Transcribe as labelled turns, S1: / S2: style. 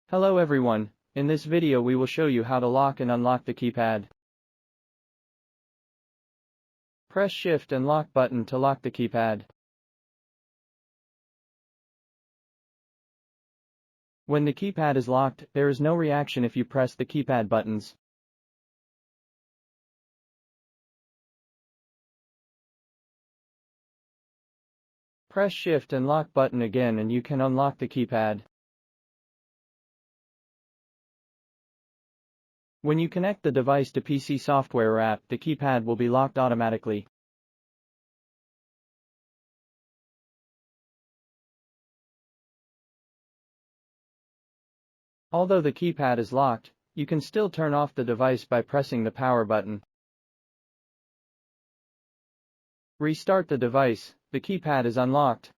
S1: Hello everyone, in this video we will show you how to lock and unlock the keypad. Press Shift and Lock button to lock the keypad. When the keypad is locked, there is no reaction if you press the keypad buttons. Press Shift and Lock button again and you can unlock the keypad. When you connect the device to PC software or app, the keypad will be locked automatically. Although the keypad is locked, you can still turn off the device by pressing the power button. Restart the device, the keypad is unlocked.